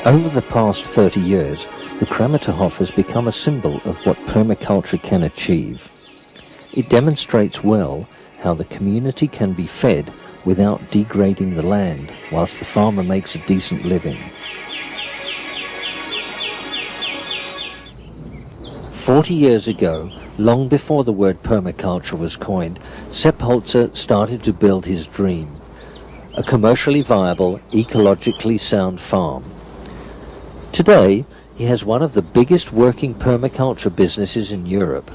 Over the past 30 years, the Kramatohof has become a symbol of what permaculture can achieve. It demonstrates well how the community can be fed without degrading the land, whilst the farmer makes a decent living. 40 years ago, long before the word permaculture was coined, Sepp Holzer started to build his dream, a commercially viable, ecologically sound farm. Today, he has one of the biggest working permaculture businesses in Europe.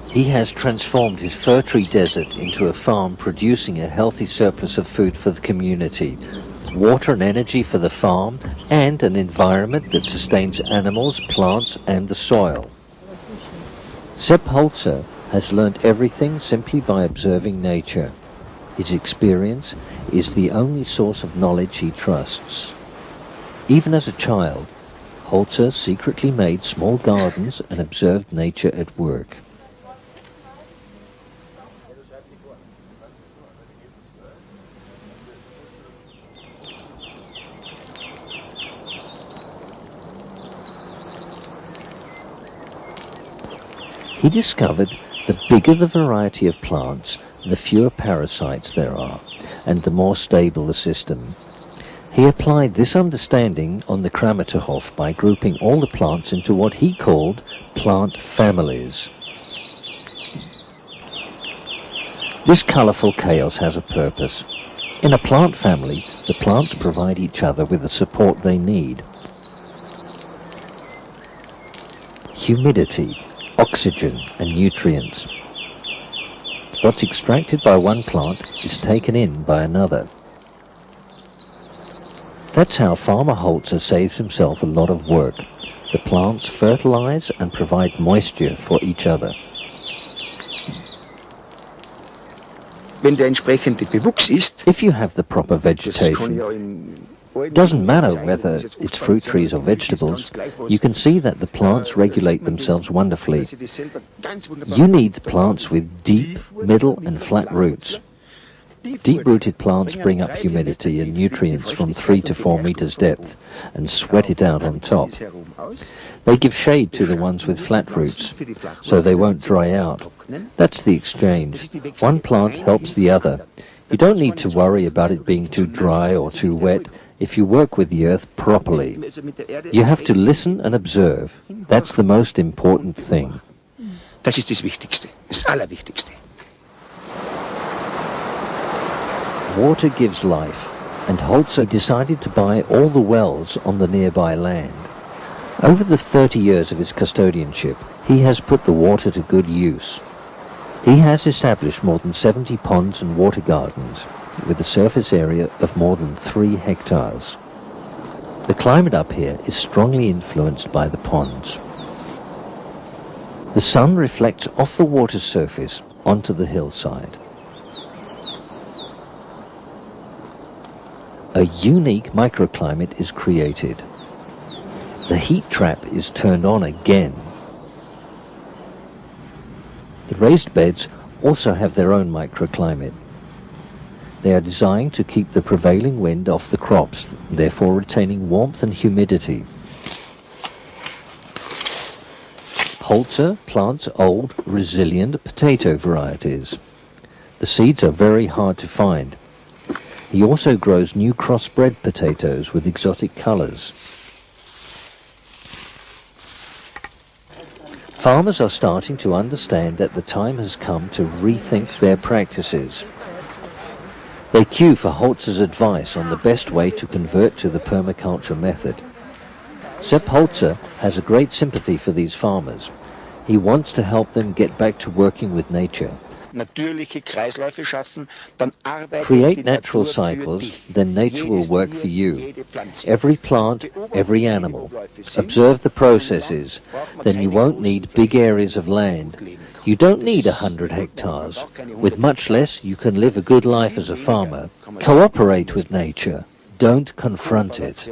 He has transformed his fir tree desert into a farm producing a healthy surplus of food for the community, water and energy for the farm, and an environment that sustains animals, plants, and the soil. Sepp Holzer has learnt everything simply by observing nature. His experience is the only source of knowledge he trusts. Even as a child, Holzer secretly made small gardens and observed nature at work. He discovered the bigger the variety of plants, the fewer parasites there are, and the more stable the system. He applied this understanding on the Kramatohof by grouping all the plants into what he called plant families. This colourful chaos has a purpose. In a plant family, the plants provide each other with the support they need. Humidity, oxygen and nutrients. What's extracted by one plant is taken in by another. That's how Farmer Holzer saves himself a lot of work. The plants fertilize and provide moisture for each other. If you have the proper vegetation, it doesn't matter whether it's fruit trees or vegetables, you can see that the plants regulate themselves wonderfully. You need plants with deep, middle and flat roots. Deep-rooted plants bring up humidity and nutrients from 3 to 4 meters depth and sweat it out on top. They give shade to the ones with flat roots, so they won't dry out. That's the exchange. One plant helps the other. You don't need to worry about it being too dry or too wet if you work with the earth properly. You have to listen and observe. That's the most important thing. Das ist das Wichtigste, das Allerwichtigste. Water gives life, and Holzer decided to buy all the wells on the nearby land. Over the 30 years of his custodianship, he has put the water to good use. He has established more than 70 ponds and water gardens, with a surface area of more than 3 hectares. The climate up here is strongly influenced by the ponds. The sun reflects off the water surface onto the hillside. A unique microclimate is created. The heat trap is turned on again. The raised beds also have their own microclimate. They are designed to keep the prevailing wind off the crops, therefore retaining warmth and humidity. Holzer plants old, resilient potato varieties. The seeds are very hard to find. He also grows new crossbred potatoes with exotic colours. Farmers are starting to understand that the time has come to rethink their practices. They queue for Holzer's advice on the best way to convert to the permaculture method. Sepp Holzer has a great sympathy for these farmers. He wants to help them get back to working with nature. Create natural cycles, then nature will work for you. Every plant, every animal. Observe the processes, then you won't need big areas of land. You don't need 100 hectares. With much less, you can live a good life as a farmer. Cooperate with nature. Don't confront it.